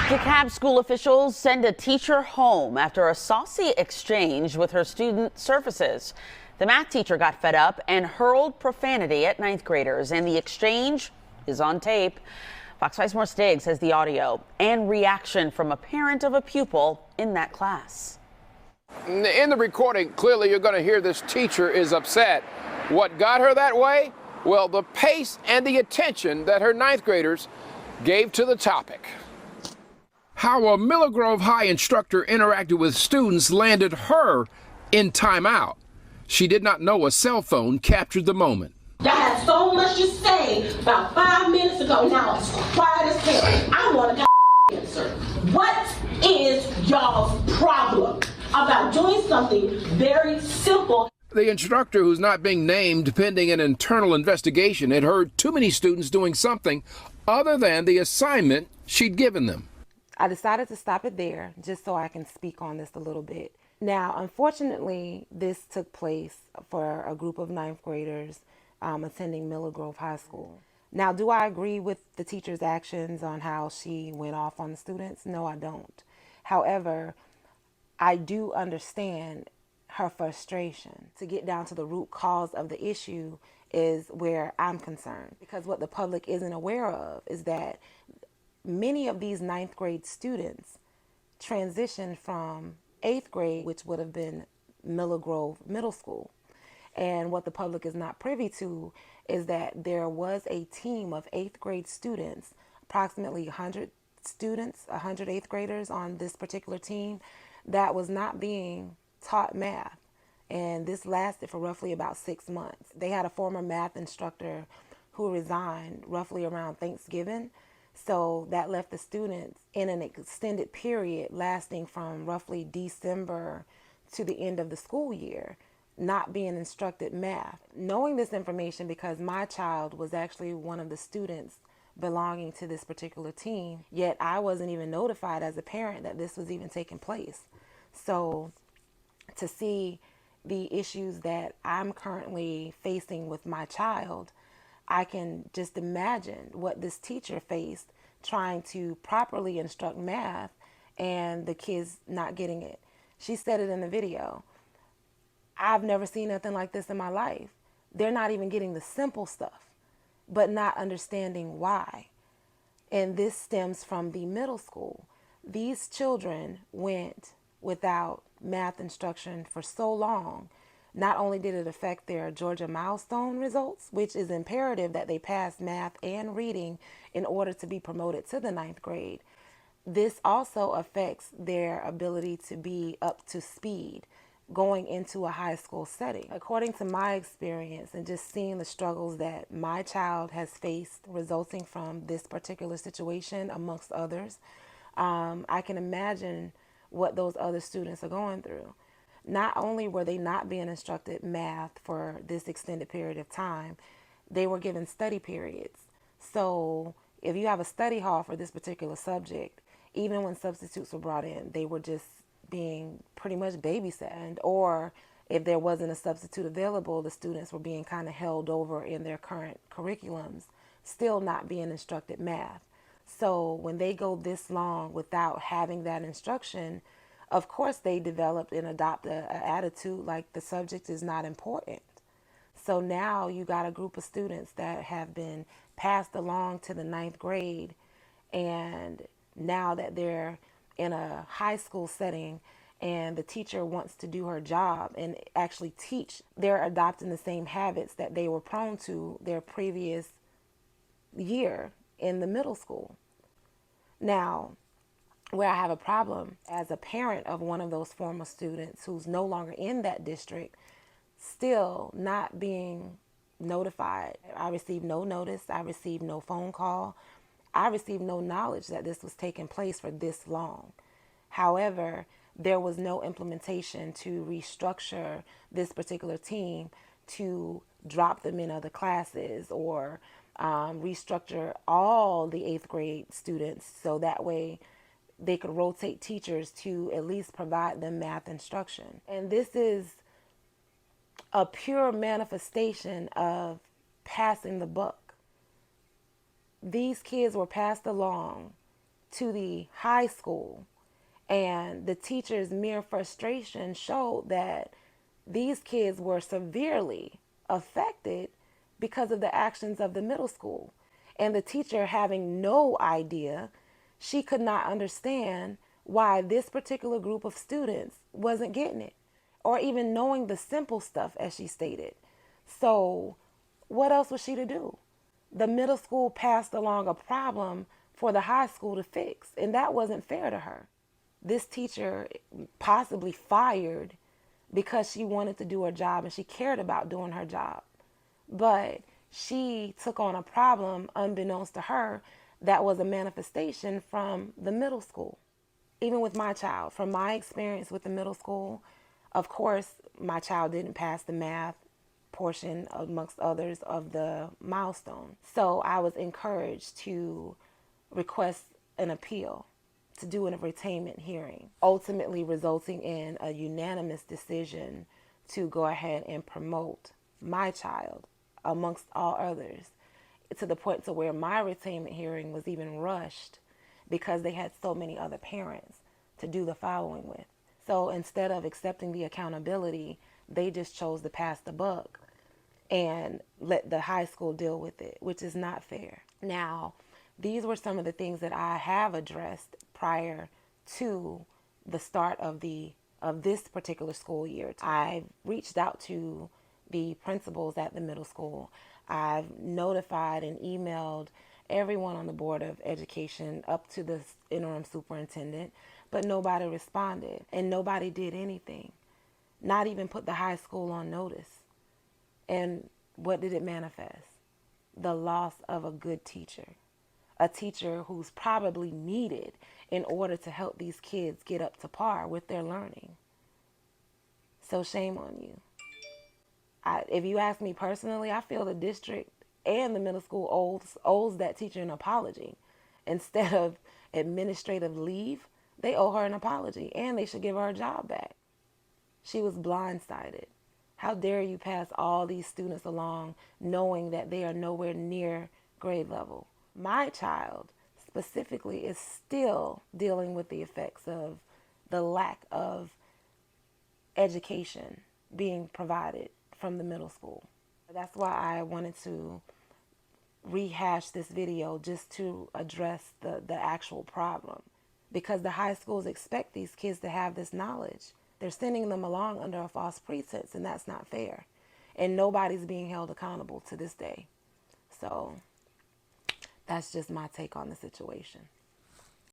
Dekalb school officials send a teacher home after a saucy exchange with her student surfaces. The math teacher got fed up and hurled profanity at ninth graders, and the exchange is on tape. Fox 5's Morris Diggs has the audio and reaction from a parent of a pupil in that class. In the recording, clearly you're going to hear this teacher is upset. What got her that way? Well, the pace and the attention that her ninth graders gave to the topic. How a Miller Grove High instructor interacted with students landed her in timeout. She did not know a cell phone captured the moment. Y'all had so much to say about 5 minutes ago. Now it's quiet as hell. I want a answer. What is y'all's problem about doing something very simple? The instructor, who's not being named pending an internal investigation, had heard too many students doing something other than the assignment she'd given them. I decided to stop it there just so I can speak on this a little bit. Now, unfortunately, this took place for a group of ninth graders attending Miller Grove High School. Now, do I agree with the teacher's actions on how she went off on the students? No, I don't. However, I do understand her frustration. To get down to the root cause of the issue is where I'm concerned, because what the public isn't aware of is that many of these ninth grade students transitioned from 8th grade, which would have been Miller Grove Middle School. And what the public is not privy to is that there was a team of 8th grade students, approximately 100 students, 100 8th graders on this particular team, that was not being taught math. And this lasted for roughly about 6 months. They had a former math instructor who resigned roughly around Thanksgiving. So that left the students in an extended period lasting from roughly December to the end of the school year, not being instructed math. Knowing this information, because my child was actually one of the students belonging to this particular team, yet I wasn't even notified as a parent that this was even taking place. So to see the issues that I'm currently facing with my child, I can just imagine what this teacher faced trying to properly instruct math and the kids not getting it. She said it in the video. I've never seen nothing like this in my life. They're not even getting the simple stuff, but not understanding why. And this stems from the middle school. These children went without math instruction for so long. Not only did it affect their Georgia milestone results, which is imperative that they pass math and reading in order to be promoted to the ninth grade, this also affects their ability to be up to speed going into a high school setting. According to my experience and just seeing the struggles that my child has faced resulting from this particular situation, amongst others, I can imagine what those other students are going through. Not only were they not being instructed math for this extended period of time, they were given study periods. So if you have a study hall for this particular subject, even when substitutes were brought in, they were just being pretty much babysat. Or if there wasn't a substitute available, the students were being kind of held over in their current curriculums, still not being instructed math. So when they go this long without having that instruction, of course they developed and adopt an attitude like the subject is not important. So now you got a group of students that have been passed along to the ninth grade, and now that they're in a high school setting and the teacher wants to do her job and actually teach, they're adopting the same habits that they were prone to their previous year in the middle school. Now, where I have a problem as a parent of one of those former students who's no longer in that district, still not being notified. I received no notice. I received no phone call. I received no knowledge that this was taking place for this long. However, there was no implementation to restructure this particular team to drop them in other classes or restructure all the 8th grade students so that way they could rotate teachers to at least provide them math instruction. And this is a pure manifestation of passing the buck. These kids were passed along to the high school. And the teacher's mere frustration showed that these kids were severely affected because of the actions of the middle school. And the teacher, having no idea, she could not understand why this particular group of students wasn't getting it, or even knowing the simple stuff, as she stated. So what else was she to do? The middle school passed along a problem for the high school to fix, and that wasn't fair to her. This teacher possibly fired because she wanted to do her job and she cared about doing her job. But she took on a problem unbeknownst to her that was a manifestation from the middle school. Even with my child, from my experience with the middle school, of course, my child didn't pass the math portion amongst others of the milestone. So I was encouraged to request an appeal, to do a retainment hearing, ultimately resulting in a unanimous decision to go ahead and promote my child amongst all others, to the point to where my retainment hearing was even rushed because they had so many other parents to do the following with. So instead of accepting the accountability, they just chose to pass the buck and let the high school deal with it, which is not fair. Now, these were some of the things that I have addressed prior to the start of this particular school year. I reached out to the principals at the middle school. I've notified and emailed everyone on the Board of Education up to the interim superintendent, but nobody responded and nobody did anything, not even put the high school on notice. And what did it manifest? The loss of a good teacher, a teacher who's probably needed in order to help these kids get up to par with their learning. So shame on you. If you ask me personally, I feel the district and the middle school owes that teacher an apology. Instead of administrative leave, they owe her an apology and they should give her a job back. She was blindsided. How dare you pass all these students along knowing that they are nowhere near grade level? My child specifically is still dealing with the effects of the lack of education being provided from the middle school. That's why I wanted to rehash this video, just to address the actual problem, because the high schools expect these kids to have this knowledge. They're sending them along under a false pretense, and that's not fair. And nobody's being held accountable to this day. So that's just my take on the situation.